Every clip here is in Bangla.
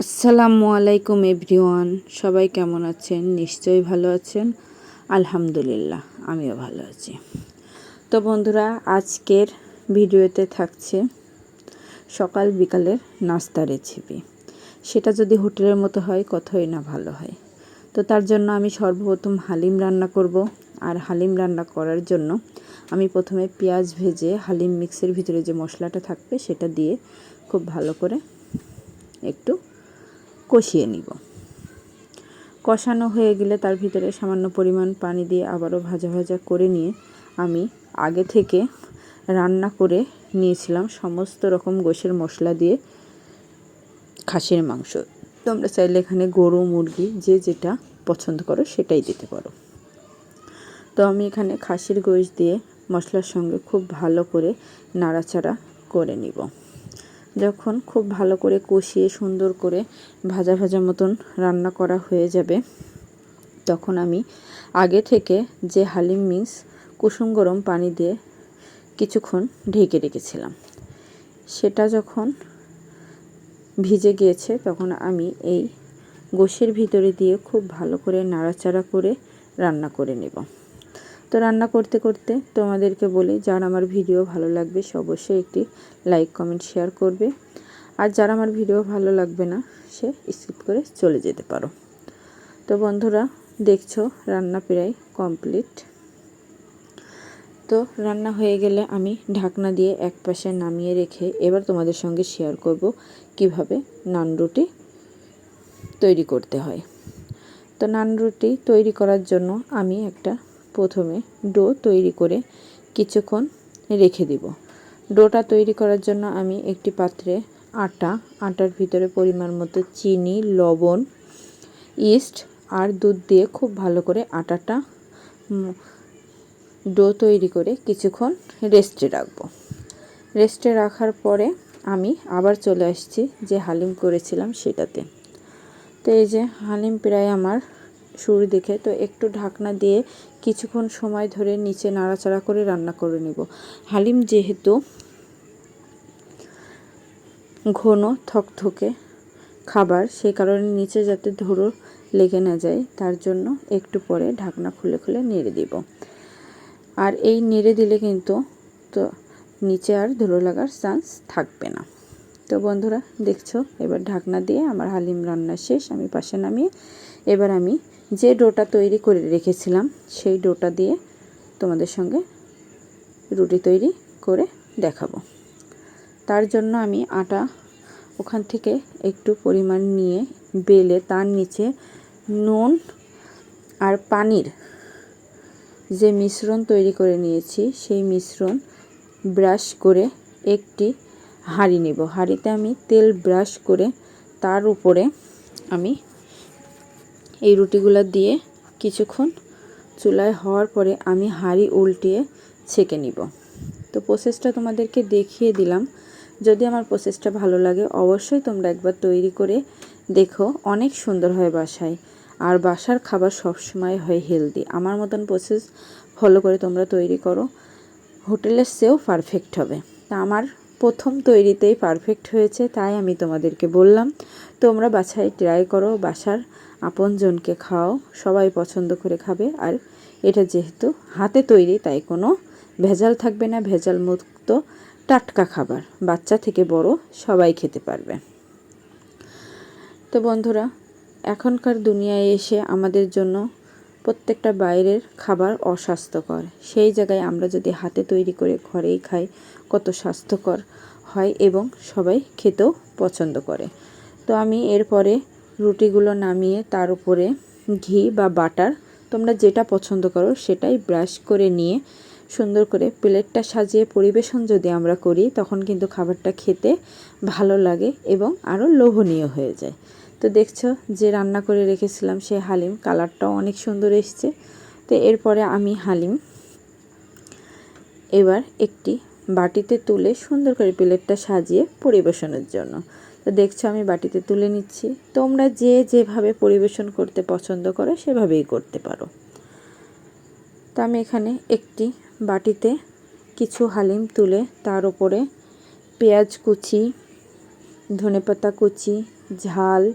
আসসালামু আলাইকুম এভরিওয়ান, সবাই কেমন আছেন? নিশ্চয়ই ভালো আছেন। আলহামদুলিল্লাহ, আমিও ভালো আছি। তো বন্ধুরা, আজকের ভিডিওতে থাকছে সকাল বিকালের নাস্তা রেসিপি। সেটা যদি হোটেলের মতো হয় কতই না ভালো হয়। তো তার জন্য আমি সর্বপ্রথম হালিম রান্না করব। আর হালিম রান্না করার জন্য আমি প্রথমে পেঁয়াজ ভেজে হালিম মিক্সের ভিতরে যে মশলাটা থাকবে সেটা দিয়ে খুব ভালো করে একটু কষিয়ে নিব। কষানো হয়ে গেলে তার ভিতরে সামান্য পরিমাণ পানি দিয়ে আবারও ভাজা ভাজা করে নিয়ে আমি আগে থেকে রান্না করে নিয়েছিলাম সমস্ত রকম গোশের মশলা দিয়ে খাসির মাংস। তোমরা চাইলে এখানে গরু, মুরগি যে যেটা পছন্দ করো সেটাই দিতে পারো। তো আমি এখানে খাসির গোশ দিয়ে মশলার সঙ্গে খুব ভালো করে নাড়াচাড়া করে নিব। যখন খুব ভালো করে কষিয়ে সুন্দর করে ভাজা ভাজা মতন রান্না করা হয়ে যাবে, তখন আমি আগে থেকে যে হালিম মিক্স কুসুম গরম পানি দিয়ে কিছুক্ষণ ঢেকে রেখেছিলাম, সেটা যখন ভিজে গিয়েছে তখন আমি এই গোশের ভিতরে দিয়ে খুব ভালো করে নাড়াচাড়া করে রান্না করে নেব। তো রান্না করতে করতে তোমাদেরকে বলি, যার আমার ভিডিও ভালো লাগবে সে অবশ্যই একটি লাইক, কমেন্ট, শেয়ার করবে। আর যারা আমার ভিডিও ভালো লাগবে না সে স্কিপ করে চলে যেতে পারো। তো বন্ধুরা, দেখছো রান্না প্রায় কমপ্লিট। তো রান্না হয়ে গেলে আমি ঢাকনা দিয়ে এক পাশে নামিয়ে রেখে এবার তোমাদের সঙ্গে শেয়ার করব কিভাবে নান রুটি তৈরি করতে হয়। তো নান রুটি তৈরি করার জন্য আমি প্রথমে ডো তৈরি করে কিছুক্ষণ রেখে দিব। ডোটা তৈরি করার জন্য আমি একটি পাত্রে আটার ভিতরে পরিমাণ মতো চিনি, লবণ, ইস্ট আর দুধ দিয়ে খুব ভালো করে আটাটা ডো তৈরি করে কিছুক্ষণ রেস্টে রাখবো। রেস্টে রাখার পরে আমি আবার চলে আসছি যে হালিম করেছিলাম সেটাতে। তো এই যে হালিম প্রায় আমার শুরু দেখে, তো একটু ঢাকনা দিয়ে কিছুক্ষণ সময় ধরে নিচে নাড়াচাড়া করে রান্না করে নেব। হালিম যেহেতু ঘন থকথকে খাবার, সেই কারণে নিচে যাতে ধুলো লেগে না যায় তার জন্য একটু পরে ঢাকনা খুলে খুলে নেড়ে দিব। আর এই নেড়ে দিলে কিন্তু তো নিচে আর ধুলো লাগার চান্স থাকবে না। তো বন্ধুরা দেখছো, এবার ঢাকনা দিয়ে আমার হালিম রান্না শেষ। আমি পাশে নামিয়ে এবার আমি যে ডোটা তৈরি করে রেখেছিলাম সেই ডোটা দিয়ে তোমাদের সঙ্গে রুটি তৈরি করে দেখাবো। তার জন্য আমি আটা ওখান থেকে একটু পরিমাণ নিয়ে বেলে তার নিচে নুন আর পানির যে মিশ্রণ তৈরি করে নিয়েছি সেই মিশ্রণ ব্রাশ করে একটি হাঁড়ি নেব। হাঁড়িতে আমি তেল ব্রাশ করে তার উপরে আমি এই রুটিগুলো দিয়ে কিছুক্ষণ চুলায় হওয়ার পরে আমি হাঁড়ি উল্টিয়ে ছেঁকে নিব। তো প্রসেসটা তোমাদেরকে দেখিয়ে দিলাম। যদি আমার প্রসেসটা ভালো লাগে অবশ্যই তোমরা একবার তৈরি করে দেখো, অনেক সুন্দর হয় বাসায়। আর বাসার খাবার সবসময় হয় হেলদি। আমার মতন প্রসেস ফলো করে তোমরা তৈরি করো, হোটেলের চেয়েও পারফেক্ট হবে। তা আমার প্রথম তৈরিতেই পারফেক্ট হয়েছে, তাই আমি তোমাদেরকে বললাম তোমরা বাসায় ট্রাই করো, বাসার আপনজনকে খাও, সবাই পছন্দ করে খাবে। আর এটা যেহেতু হাতে তৈরি তাই কোনো ভেজাল থাকবে না, ভেজাল মুক্ত টাটকা খাবার, বাচ্চা থেকে বড় সবাই খেতে পারবে। তো বন্ধুরা, এখনকার দুনিয়ায় এসে আমাদের জন্য প্রত্যেকটা বাইরের খাবার অস্বাস্থ্যকর। সেই জায়গায় আমরা যদি হাতে তৈরি করে ঘরেই খাই কত স্বাস্থ্যকর হয় এবং সবাই খেতেও পছন্দ করে। তো আমি এরপরে রুটিগুলো নামিয়ে তার উপরে ঘি বা বাটার, তোমরা যেটা পছন্দ করো সেটাই ব্রাশ করে নিয়ে সুন্দর করে প্লেটটা সাজিয়ে পরিবেশন যদি আমরা করি তখন কিন্তু খাবারটা খেতে ভালো লাগে এবং আরও লোভনীয় হয়ে যায়। তো দেখছো যে রান্না করে রেখেছিলাম সেই হালিম কালারটাও অনেক সুন্দর এসছে। তো এরপরে আমি হালিম এবার একটি বাটিতে তুলে সুন্দর করে প্লেটটা সাজিয়ে পরিবেশনের জন্য, তো দেখছো আমি বাটিতে তুলে নিচ্ছি। তোমরা যে যেভাবে পরিবেশন করতে পছন্দ করো সেভাবেই করতে পারো। তো আমি এখানে একটি বাটিতে কিছু হালিম তুলে তার উপরে পেঁয়াজ কুচি, ধনেপাতা কুচি, ঝাল,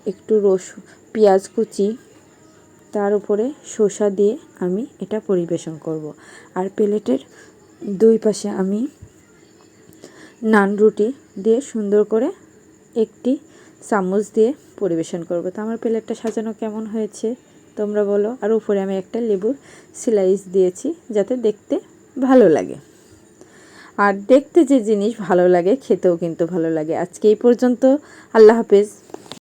একটু রসুন, পেঁয়াজ কুচি, তার উপরে শসা দিয়ে আমি এটা পরিবেশন করব। আর প্লেটের দুই পাশে আমি নান রুটি দিয়ে সুন্দর করে একটি চামচ দিয়ে পরিবেশন করব। তো আমার প্লেটটা সাজানো কেমন হয়েছে তোমরা বলো। আর উপরে আমি একটা লেবুর স্লাইস দিয়েছি যাতে দেখতে ভালো লাগে। আর দেখতে যে জিনিস ভালো লাগে খেতেও কিন্তু ভালো লাগে। আজকে এই পর্যন্ত, আল্লাহ হাফেজ।